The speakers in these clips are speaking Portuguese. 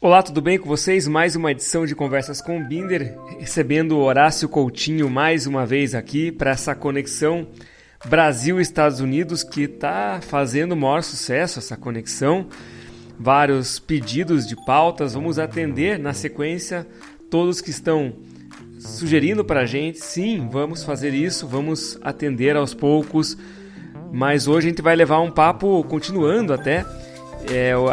Olá, tudo bem com vocês? Mais uma edição de Conversas com o Binder, recebendo o Horácio Coutinho mais uma vez aqui para essa conexão Brasil-Estados Unidos que está fazendo o maior sucesso, essa conexão. Vários pedidos de pautas, vamos atender na sequência todos que estão sugerindo para a gente. Sim, vamos fazer isso, vamos atender aos poucos, mas hoje a gente vai levar um papo, continuando até,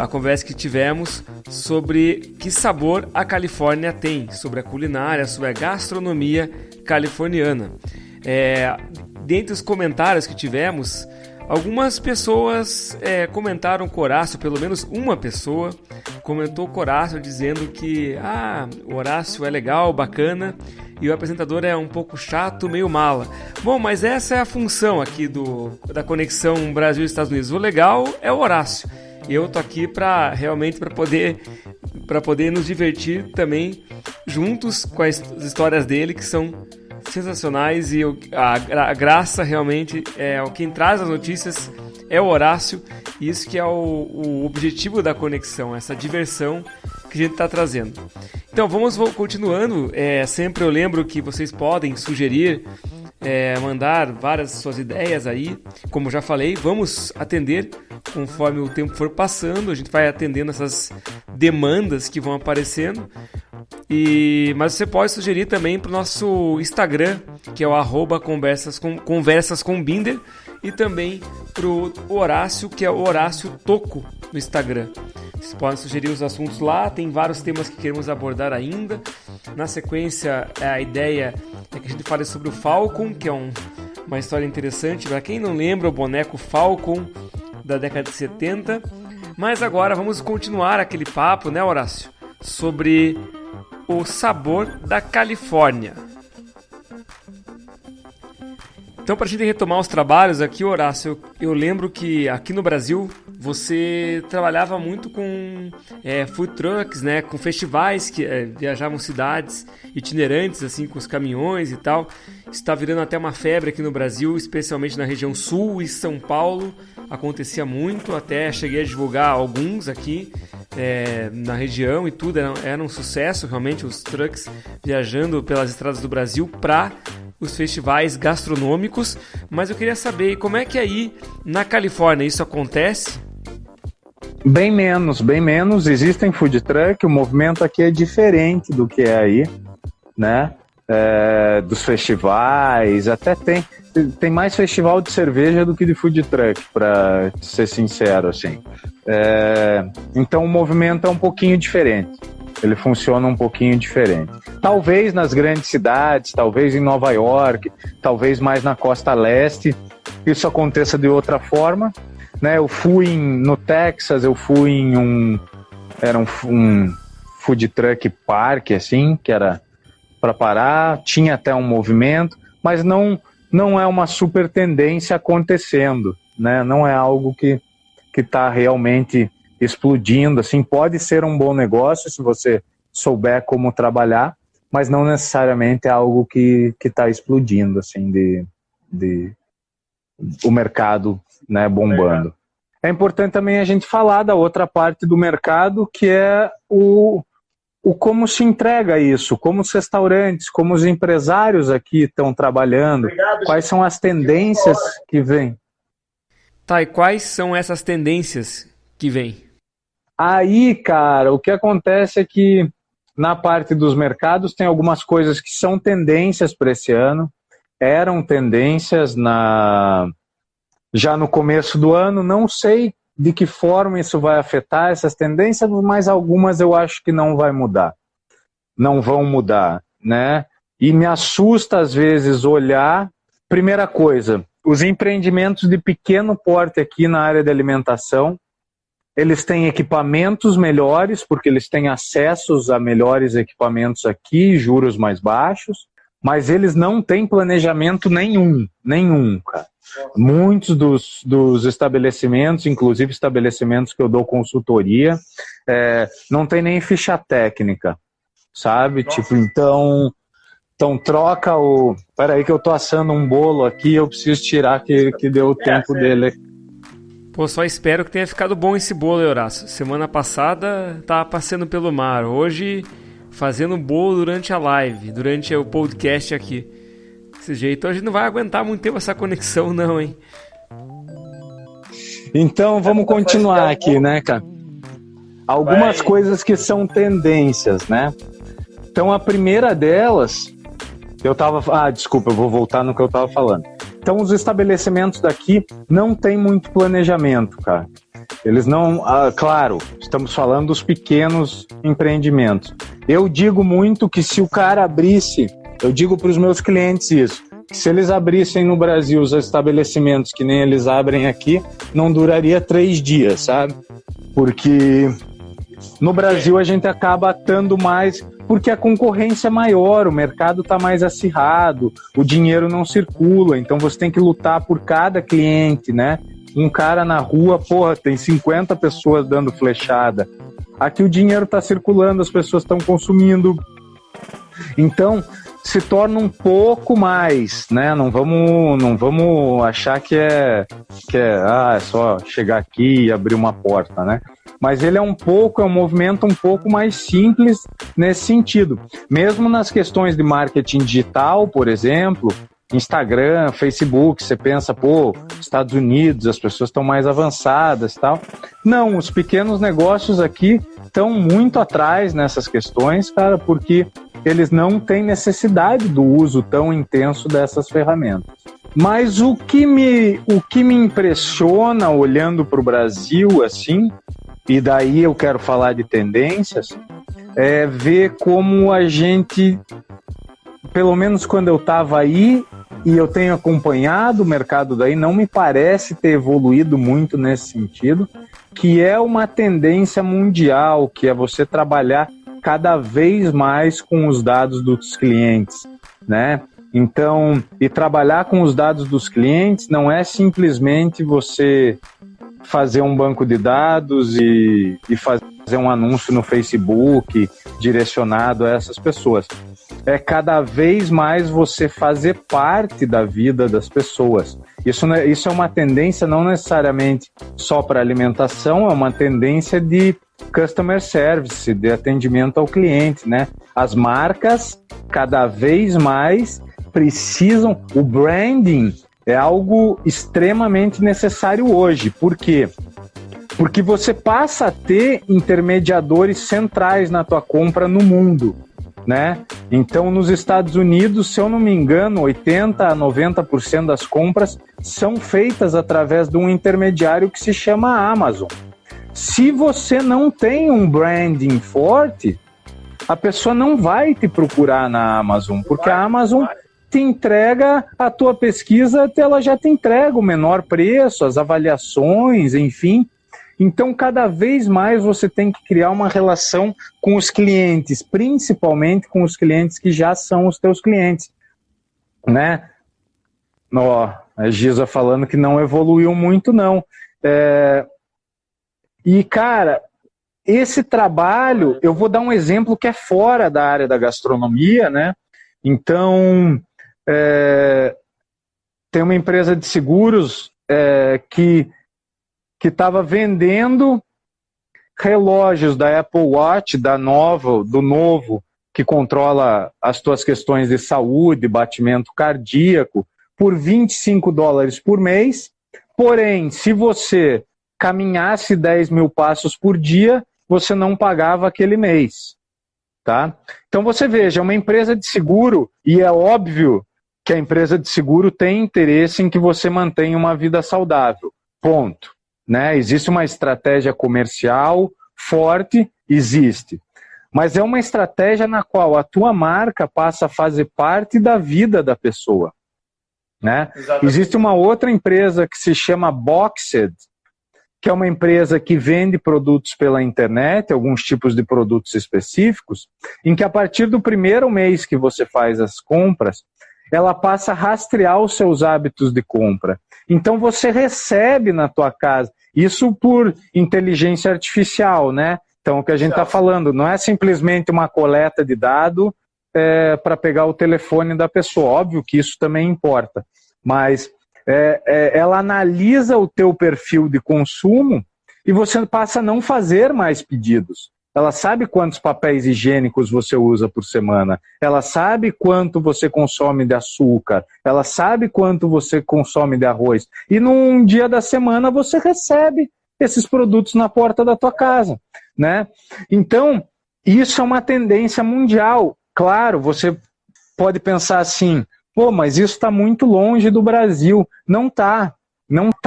a conversa que tivemos sobre que sabor a Califórnia tem, sobre a culinária, sobre a gastronomia californiana. Dentre os comentários que tivemos, algumas pessoas comentaram com Horácio, pelo menos uma pessoa comentou com Horácio dizendo que o Horácio é legal, bacana, e o apresentador é um pouco chato, meio mala. Bom, mas essa é a função aqui da conexão Brasil e Estados Unidos. O legal é o Horácio. Eu tô aqui para poder nos divertir também juntos com as histórias dele, que são sensacionais, e a graça realmente quem traz as notícias é o Horácio, e isso que é o objetivo da conexão, essa diversão que a gente está trazendo. Então vamos continuando, sempre eu lembro que vocês podem sugerir, mandar várias suas ideias aí, como já falei, vamos atender conforme o tempo for passando, a gente vai atendendo essas demandas que vão aparecendo. Mas você pode sugerir também para o nosso Instagram, que é o @conversascombinder, e também para o Horácio, que é o Horácio Toco no Instagram. Vocês podem sugerir os assuntos lá, tem vários temas que queremos abordar ainda. Na sequência, a ideia é que a gente fale sobre o Falcon, que é uma história interessante. Para quem não lembra, o boneco Falcon da década de 70. Mas agora vamos continuar aquele papo, né, Horácio? Sobre o sabor da Califórnia. Então, para a gente retomar os trabalhos aqui, Horácio, eu lembro que aqui no Brasil você trabalhava muito com food trucks, né, com festivais que viajavam cidades itinerantes, assim, com os caminhões e tal. Isso está virando até uma febre aqui no Brasil, especialmente na região sul e São Paulo. Acontecia muito, até cheguei a divulgar alguns aqui na região e tudo. Era um sucesso, realmente, os trucks viajando pelas estradas do Brasil para os festivais gastronômicos. Mas eu queria saber, como é que aí na Califórnia isso acontece? Bem menos. Existem food truck, o movimento aqui é diferente do que é aí, né? Dos festivais, até tem mais festival de cerveja do que de food truck, para ser sincero, assim. Então o movimento é um pouquinho diferente. Ele funciona um pouquinho diferente. Talvez nas grandes cidades, talvez em Nova York, talvez mais na costa leste, isso aconteça de outra forma, né? Eu fui no Texas, eu fui em um food truck park, assim, que era para parar, tinha até um movimento, mas não é uma super tendência acontecendo, né? Não é algo que está realmente explodindo, assim. Pode ser um bom negócio se você souber como trabalhar, mas não necessariamente é algo que está explodindo, assim, de o mercado, né, bombando. É importante também a gente falar da outra parte do mercado, que é o como se entrega isso, como os restaurantes, como os empresários aqui estão trabalhando, quais são as tendências que vêm. Tá, e quais são essas tendências que vêm? Aí, cara, o que acontece é que na parte dos mercados tem algumas coisas que são tendências para esse ano, eram tendências já no começo do ano, não sei de que forma isso vai afetar essas tendências, mas algumas eu acho que não vão mudar, né? E me assusta às vezes olhar, primeira coisa, os empreendimentos de pequeno porte aqui na área de alimentação, eles têm equipamentos melhores, porque eles têm acessos a melhores equipamentos aqui, juros mais baixos, mas eles não têm planejamento nenhum, cara. Muitos dos estabelecimentos, inclusive estabelecimentos que eu dou consultoria, não tem nem ficha técnica, sabe? Tipo, então troca o... Peraí que eu tô assando um bolo aqui, eu preciso tirar que deu o tempo dele. Pô, só espero que tenha ficado bom esse bolo, Horácio. Semana passada tava passeando pelo mar, hoje fazendo bolo durante a live, durante o podcast aqui. Desse jeito a gente não vai aguentar muito tempo essa conexão não, hein? Então vamos continuar aqui, né, cara? Algumas coisas que são tendências, né? Então a primeira delas, desculpa, eu vou voltar no que eu tava falando. Então os estabelecimentos daqui não tem muito planejamento, cara. Eles não, claro, estamos falando dos pequenos empreendimentos. Eu digo muito que se o cara abrisse, eu digo para os meus clientes isso, que se eles abrissem no Brasil os estabelecimentos que nem eles abrem aqui, não duraria 3 dias, sabe? Porque no Brasil a gente acaba estando mais, porque a concorrência é maior, o mercado está mais acirrado, o dinheiro não circula, então você tem que lutar por cada cliente, né? Um cara na rua, tem 50 pessoas dando flechada. Aqui o dinheiro está circulando, as pessoas estão consumindo. Então, se torna um pouco mais, né? Não vamos achar que é só chegar aqui e abrir uma porta, né? Mas ele é um movimento um pouco mais simples nesse sentido. Mesmo nas questões de marketing digital, por exemplo, Instagram, Facebook, você pensa, Estados Unidos, as pessoas estão mais avançadas e tal. Não, os pequenos negócios aqui estão muito atrás nessas questões, cara, porque eles não têm necessidade do uso tão intenso dessas ferramentas. Mas o que me impressiona olhando para o Brasil, assim, e daí eu quero falar de tendências, é ver como a gente, pelo menos quando eu estava aí, e eu tenho acompanhado o mercado daí, não me parece ter evoluído muito nesse sentido, que é uma tendência mundial, que é você trabalhar cada vez mais com os dados dos clientes, né? Então, e trabalhar com os dados dos clientes não é simplesmente você fazer um banco de dados e fazer um anúncio no Facebook direcionado a essas pessoas. É cada vez mais você fazer parte da vida das pessoas. Isso é uma tendência não necessariamente só para alimentação, é uma tendência de customer service, de atendimento ao cliente, né? As marcas cada vez mais precisam, o branding é algo extremamente necessário hoje. Por quê? Porque você passa a ter intermediadores centrais na tua compra no mundo, né? Então, nos Estados Unidos, se eu não me engano, 80% a 90% das compras são feitas através de um intermediário que se chama Amazon. Se você não tem um branding forte, a pessoa não vai te procurar na Amazon, porque a Amazon te entrega a tua pesquisa, ela já te entrega o menor preço, as avaliações, enfim. Então, cada vez mais você tem que criar uma relação com os clientes, principalmente com os clientes que já são os teus clientes, né? A Giza falando que não evoluiu muito, não. E, cara, esse trabalho, eu vou dar um exemplo que é fora da área da gastronomia, né? Então, tem uma empresa de seguros que estava vendendo relógios da Apple Watch, do novo, que controla as tuas questões de saúde, batimento cardíaco, por $25 por mês. Porém, se você caminhasse 10 mil passos por dia, você não pagava aquele mês. Tá? Então você veja, é uma empresa de seguro, e é óbvio que a empresa de seguro tem interesse em que você mantenha uma vida saudável. Ponto. Né? Existe uma estratégia comercial forte, existe. Mas é uma estratégia na qual a tua marca passa a fazer parte da vida da pessoa. Né? Existe uma outra empresa que se chama Boxed, que é uma empresa que vende produtos pela internet, alguns tipos de produtos específicos, em que a partir do primeiro mês que você faz as compras, ela passa a rastrear os seus hábitos de compra. Então você recebe na tua casa, isso por inteligência artificial, né? Então o que a gente está falando não é simplesmente uma coleta de dado para pegar o telefone da pessoa, óbvio que isso também importa, mas ela analisa o teu perfil de consumo e você passa a não fazer mais pedidos. Ela sabe quantos papéis higiênicos você usa por semana, ela sabe quanto você consome de açúcar, ela sabe quanto você consome de arroz. E num dia da semana você recebe esses produtos na porta da tua casa, né? Então, isso é uma tendência mundial. Claro, você pode pensar assim, pô, mas isso está muito longe do Brasil. Não está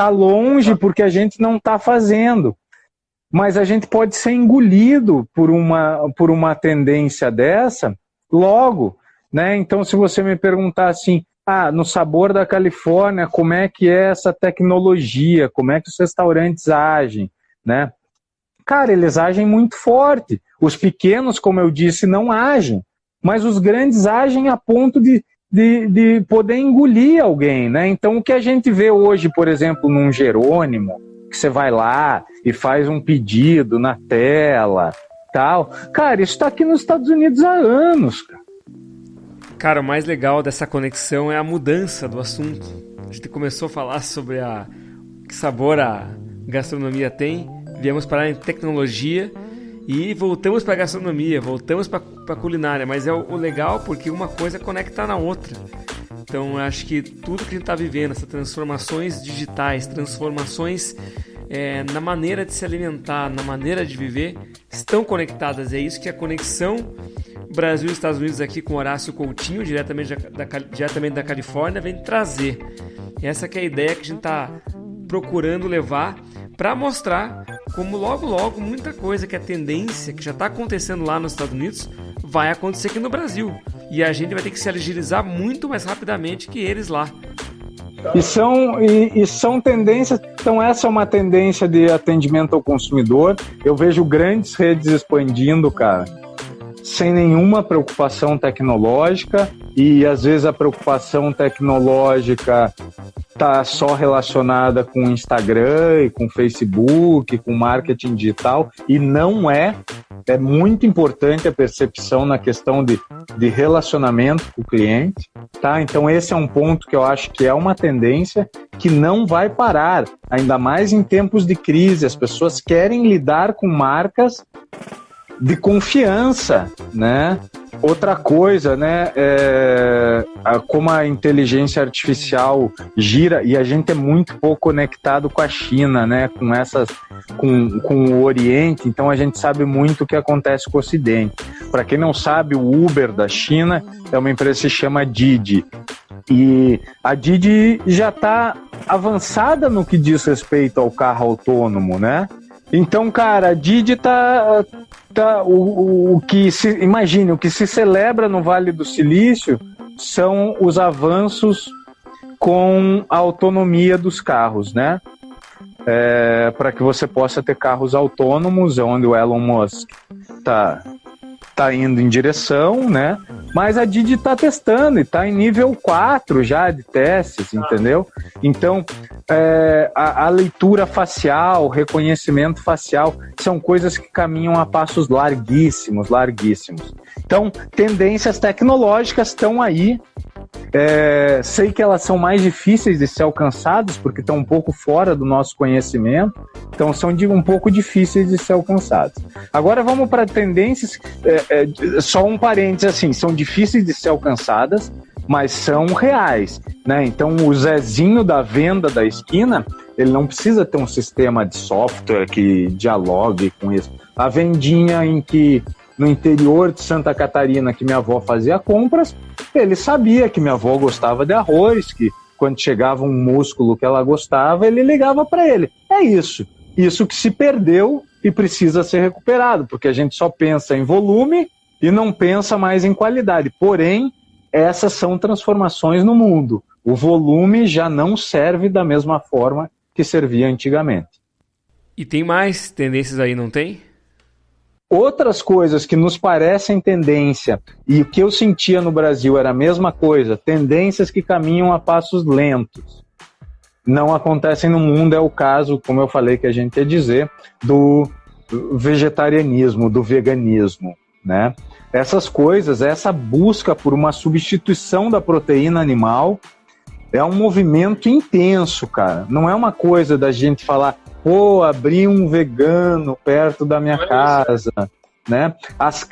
longe porque a gente não está fazendo. Mas a gente pode ser engolido por uma tendência dessa logo, né? Então, se você me perguntar assim, no Sabor da Califórnia, como é que é essa tecnologia? Como é que os restaurantes agem, né? Cara, eles agem muito forte. Os pequenos, como eu disse, não agem. Mas os grandes agem a ponto de poder engolir alguém, né? Então, o que a gente vê hoje, por exemplo, num Jerônimo, que você vai lá e faz um pedido na tela, tal. Cara, isso está aqui nos Estados Unidos há anos, cara. Cara, o mais legal dessa conexão é a mudança do assunto. A gente começou a falar sobre que sabor a gastronomia tem, viemos parar em tecnologia e voltamos para a gastronomia, voltamos para a culinária, mas é o legal porque uma coisa conecta na outra. Então, eu acho que tudo que a gente está vivendo, essas transformações digitais, transformações na maneira de se alimentar, na maneira de viver, estão conectadas. É isso que a conexão Brasil e Estados Unidos aqui com Horácio Coutinho, diretamente da Califórnia, vem trazer. Essa que é a ideia que a gente está procurando levar para mostrar como logo muita coisa que é tendência, que já está acontecendo lá nos Estados Unidos, vai acontecer aqui no Brasil. E a gente vai ter que se agilizar muito mais rapidamente que eles lá. E são tendências. Então, essa é uma tendência de atendimento ao consumidor. Eu vejo grandes redes expandindo, cara, sem nenhuma preocupação tecnológica. E às vezes a preocupação tecnológica está só relacionada com o Instagram e com o Facebook, com marketing digital, e não é. É muito importante a percepção na questão de relacionamento com o cliente, tá? Então esse é um ponto que eu acho que é uma tendência que não vai parar, ainda mais em tempos de crise. As pessoas querem lidar com marcas de confiança, né? Outra coisa, né, como a inteligência artificial gira, e a gente é muito pouco conectado com a China, né, com o Oriente, então a gente sabe muito o que acontece com o Ocidente. Para quem não sabe, o Uber da China é uma empresa que se chama Didi, e a Didi já está avançada no que diz respeito ao carro autônomo, né? Então, cara, a Didi imagine, o que se celebra no Vale do Silício são os avanços com a autonomia dos carros, né? Para que você possa ter carros autônomos, onde o Elon Musk tá indo em direção, né? Mas a Didi está testando e está em nível 4 já de testes, entendeu? Então, a leitura facial, reconhecimento facial, são coisas que caminham a passos larguíssimos. Então, tendências tecnológicas estão aí. Sei que elas são mais difíceis de ser alcançadas, porque estão um pouco fora do nosso conhecimento, então são um pouco difíceis de ser alcançadas. Agora vamos para tendências, só um parênteses assim, são difíceis de ser alcançadas, mas são reais, né? Então o Zezinho da venda da esquina, ele não precisa ter um sistema de software que dialogue com isso. A vendinha no interior de Santa Catarina, que minha avó fazia compras, ele sabia que minha avó gostava de arroz, que quando chegava um músculo que ela gostava, ele ligava para ele. É isso que se perdeu e precisa ser recuperado, porque a gente só pensa em volume e não pensa mais em qualidade. Porém, essas são transformações no mundo. O volume já não serve da mesma forma que servia antigamente. E tem mais tendências aí, não tem? Outras coisas que nos parecem tendência, e o que eu sentia no Brasil era a mesma coisa, tendências que caminham a passos lentos. Não acontecem no mundo, é o caso, como eu falei que a gente ia dizer, do vegetarianismo, do veganismo, né? Essas coisas, essa busca por uma substituição da proteína animal, É um movimento intenso, cara. Não é uma coisa da gente falar, pô, abri um vegano perto da minha casa, né? As